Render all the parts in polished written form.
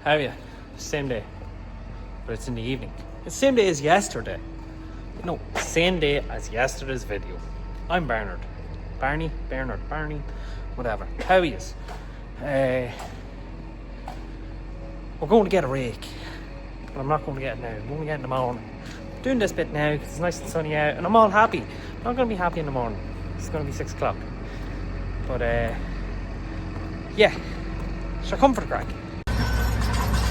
How are you? Same day, but it's in the evening. It's the same day as yesterday. No, same day as yesterday's video. I'm Bernard. Bernard, whatever. How are you? We're going to get a rake. But I'm not going to get it now. I'm going to get it in the morning. I'm doing this bit now because it's nice and sunny out and I'm all happy. I'm not going to be happy in the morning. It's going to be 6 o'clock. But yeah. So come for the crack.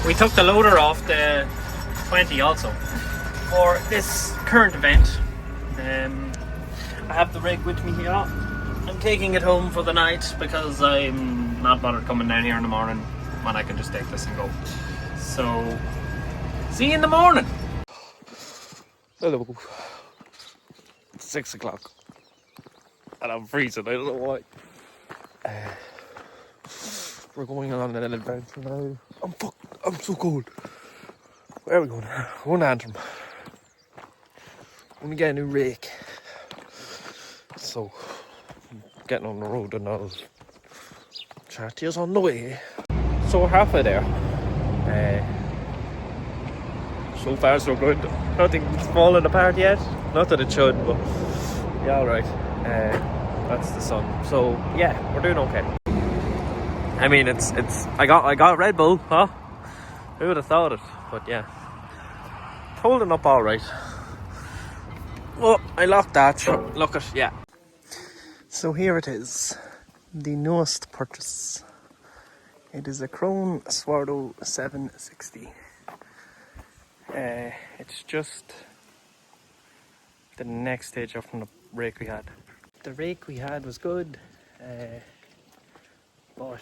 We took the loader off the 20 also for this current event. I have the rig with me here. I'm taking it home for the night because I'm not bothered coming down here in the morning when I can just take this and go. So, see you in the morning. Hello. It's 6 o'clock and I'm freezing. I don't know why. We're going on an adventure now. I'm so cold. Where are we going? We're going to Antrim. I'm going to get a new rake. So, I'm getting on the road and I'll chat to you on the way. So we're halfway there. So far so good. Nothing's falling apart yet. Not that it should, but yeah, alright. That's the sun. So yeah, we're doing okay. I mean, I got Red Bull, huh? Who would have thought it? But yeah, holding up all right. Oh, I locked that. Look at, yeah. So here it is, the newest purchase. It is a Krone Swardo 760. It's just the next stage up from the rake we had. The rake we had was good, but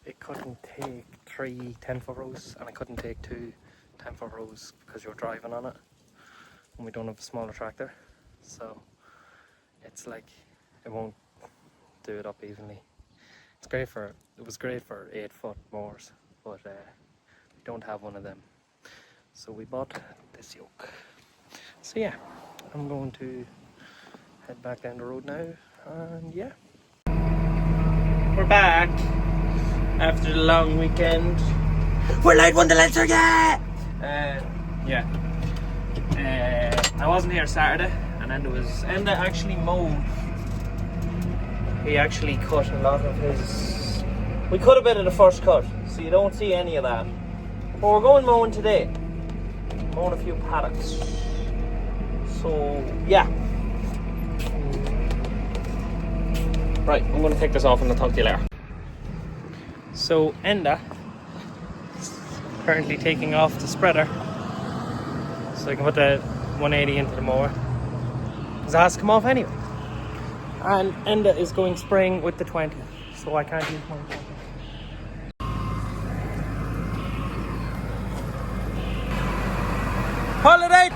it couldn't take 3 10-foot rows and I couldn't take 2 10-foot rows because you're driving on it and we don't have a smaller tractor, so it's like it won't do it up evenly. It was great for 8-foot mowers, but we don't have one of them, so we bought this yoke. So yeah, I'm going to head back down the road now, and yeah, we're back after the long weekend. We're like Wonderland, yeah! I wasn't here Saturday, and then there was Enda actually mowed. He actually cut a lot of his. We cut a bit of the first cut, so you don't see any of that. But we're going mowing today. Mowing a few paddocks. So yeah. Right, I'm going to take this off and I'll talk to you later. So Enda is currently taking off the spreader so I can put the 180 into the mower, because it has to come off anyway. And Enda is going spraying with the 20, so I can't use my 20. Holiday!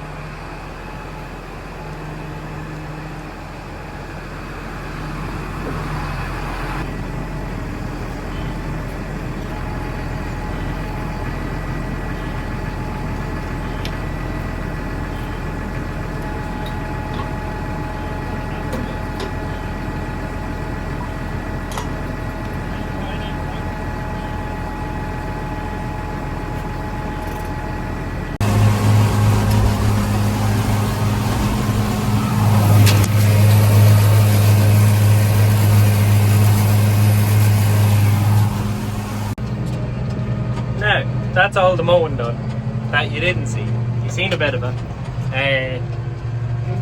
That's all the mowing done that you didn't see. You seen a bit of it,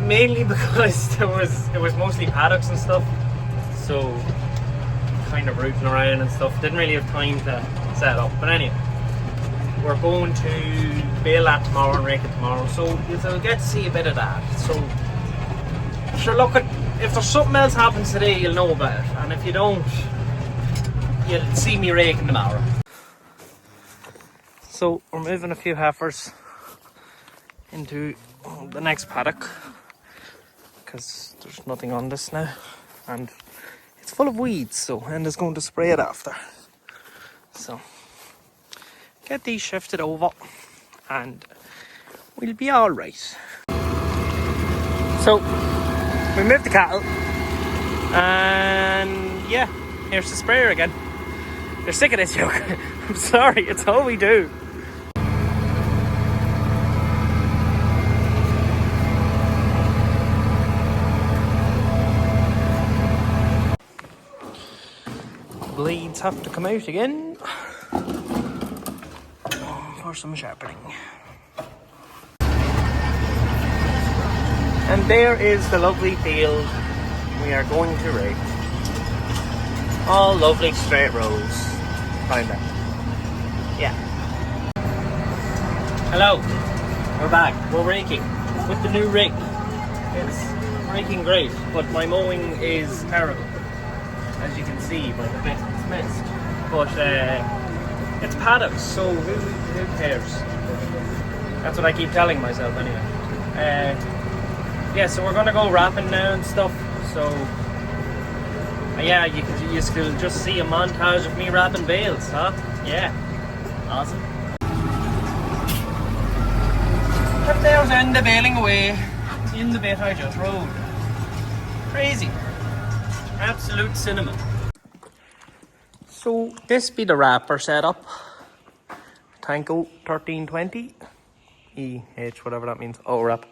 mainly because it was mostly paddocks and stuff, so kind of rooting around and stuff. Didn't really have time to set up. But anyway, we're going to bale that tomorrow and rake it tomorrow, so you'll get to see a bit of that. So sure, look, if there's something else happens today, you'll know about it, and if you don't, you'll see me raking tomorrow. So we're moving a few heifers into the next paddock because there's nothing on this now and it's full of weeds, so Enda's going to spray it after. So get these shifted over and we'll be alright. So we moved the cattle and yeah, here's the sprayer again. They're sick of this yoke. I'm sorry, it's all we do. Blades have to come out again for some sharpening. And there is the lovely field we are going to rake. All lovely straight rows. Kinda. Yeah. Hello. We're back. We're raking with the new rake. It's raking great, but my mowing is terrible. As you can see by the bit it's missed. But it's paddocks, so who cares? That's what I keep telling myself anyway. Yeah, so we're gonna go wrapping now and stuff. So yeah, you can just see a montage of me wrapping bales, huh? Yeah, awesome. And there's end the baling away in the bit I just rode. Crazy. Absolute cinema. So this be the wrapper setup. Tanko 1320 EH, whatever that means. Oh, wrap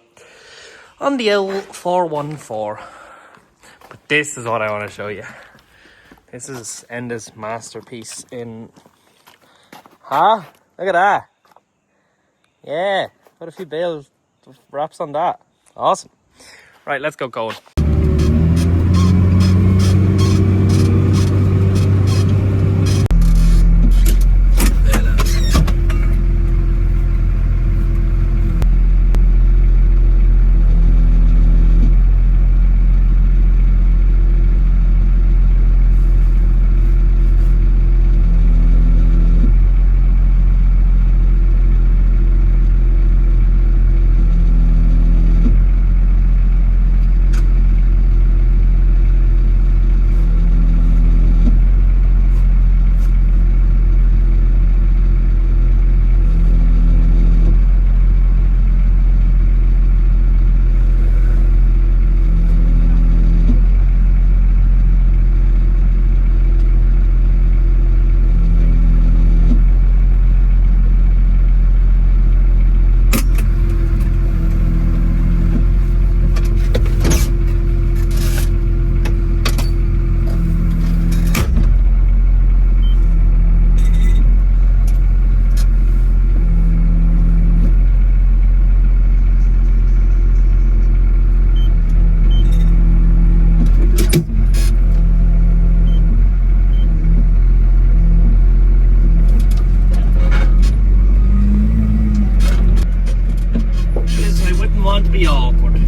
on the L414. But this is what I want to show you. This is Enda's masterpiece in. Huh? Look at that. Yeah, got a few bales of wraps on that. Awesome. Right, let's go going. Want to be awkward.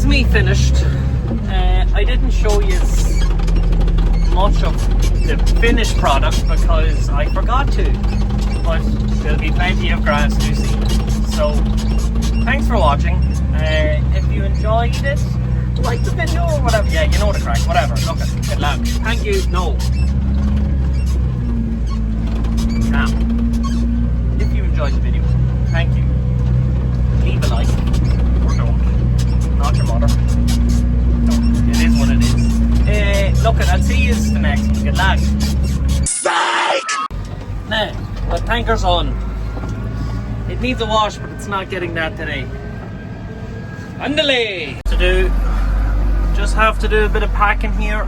Me finished. I didn't show you much of the finished product because I forgot to. but there'll be plenty of grass to see. So, thanks for watching. If you enjoyed it, like the video or whatever. Yeah, you know the crack, whatever. Look at it, loud. Thank you. No. Now, if you enjoyed the video, thank you. Leave a like. Or don't. Not your mother. No, it is what it is. Look at, I'll see you in the next one. Good luck. Psych! Now, the tanker's on. It needs a wash, but it's not getting that today. Andale! To do, just have to do a bit of packing here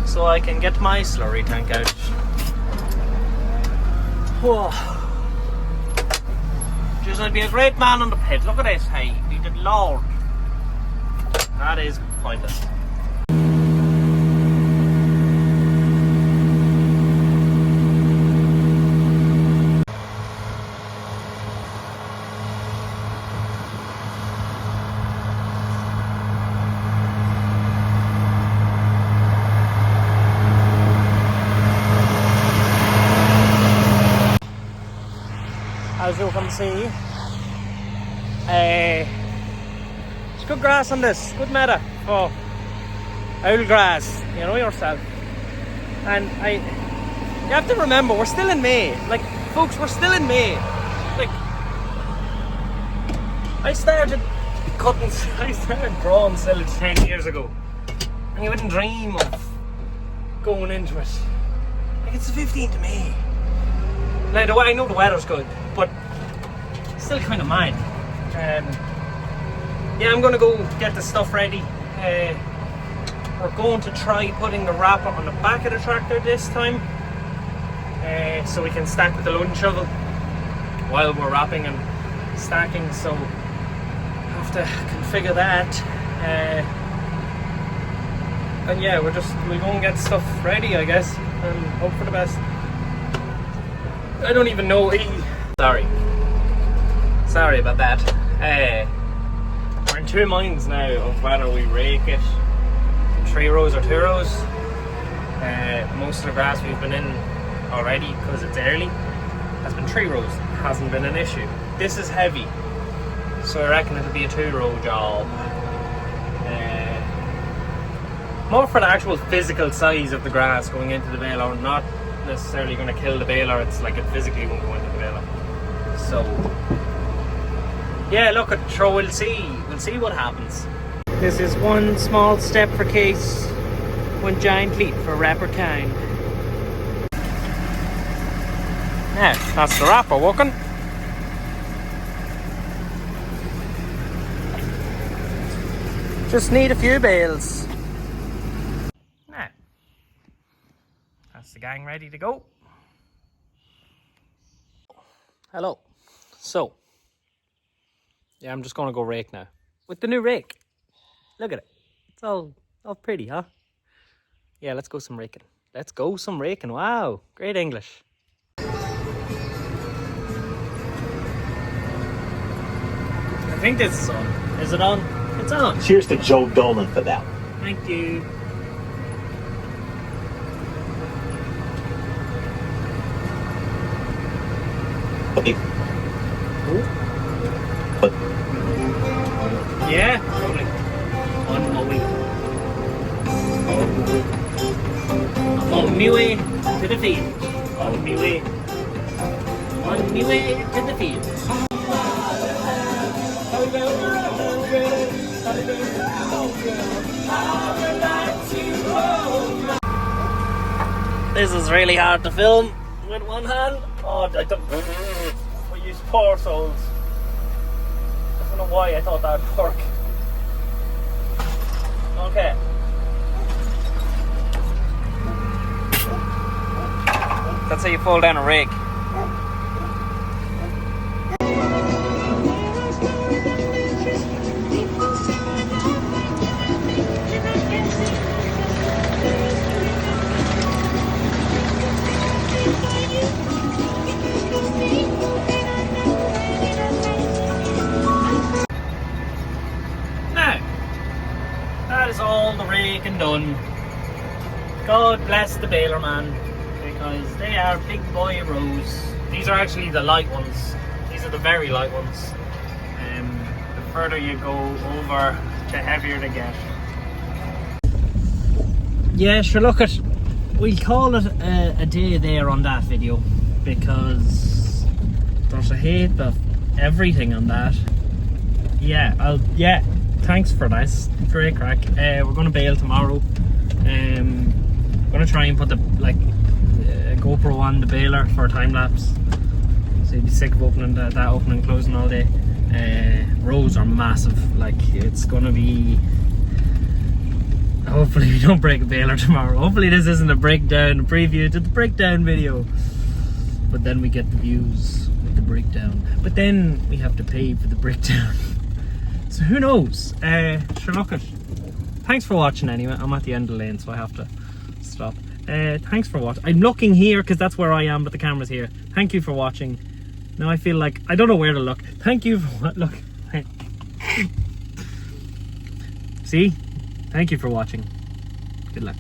so I can get my slurry tank out. Whoa. Just I'd be a great man on the pit. Look at this, hey, he did Lord. That is pointless. As you can see, it's good grass on this, good meadow for owl grass, you know yourself. And you have to remember, we're still in May. Like, folks, we're still in May. Like, I started growing silage 10 years ago, and you wouldn't dream of going into it. Like, it's the 15th of May. Now, I know the weather's good, but still kind of mad. Yeah, I'm going to go get the stuff ready. We're going to try putting the wrapper on the back of the tractor this time, so we can stack with the loading shovel while we're wrapping and stacking. So have to configure that. And yeah, we'll go and get stuff ready, I guess, and hope for the best. I don't even know. Sorry about that. We're in two minds now of whether we rake it 3 rows or 2 rows. Most of the grass we've been in already, because it's early, has been 3 rows. Hasn't been an issue. This is heavy, so I reckon it'll be a 2-row job. More for the actual physical size of the grass going into the baler, not necessarily going to kill the baler. It's like it physically won't go into the baler. So yeah, look, we'll see what happens. This is one small step for Case, one giant leap for rapper kind. Now, that's the wrapper working. Just need a few bales. Now, that's the gang ready to go. Hello. So, yeah, I'm just going to go rake now. With the new rake. Look at it. It's all pretty, huh? Yeah, let's go some raking. Let's go some raking. Wow, great English. I think this is on. Is it on? It's on. Cheers to Joe Dolan for that. Thank you. Okay. But yeah, totally. On Mowing. On my way to the field. On my way. On my way to the field. This is really hard to film with one hand. Oh, I don't. We use poor souls. I don't know why I thought that would work. Okay. That's how you fold down a rake. All the raking done. God bless the baler man, guys. They are big boy rows. These are actually the light ones. These are the very light ones. The further you go over, the heavier they get. Yeah, sure, look at, we'll call it a day there on that video, because there's a heap of everything on that. Yeah, thanks for this. Great crack. We're gonna bail tomorrow. Gonna try and put the GoPro on the baler for a time lapse. So you'd be sick of opening that opening and closing all day. Rows are massive. Like, it's gonna be. Hopefully we don't break a baler tomorrow. Hopefully this isn't a breakdown, a preview to the breakdown video. But then we get the views with the breakdown. But then we have to pay for the breakdown. So who knows? Sure, look it. Thanks for watching anyway. I'm at the end of the lane, so I have to stop. Thanks for watching. I'm looking here because that's where I am, but the camera's here. Thank you for watching. Now I feel like I don't know where to look. Thank you for what? Look. See? Thank you for watching. Good luck.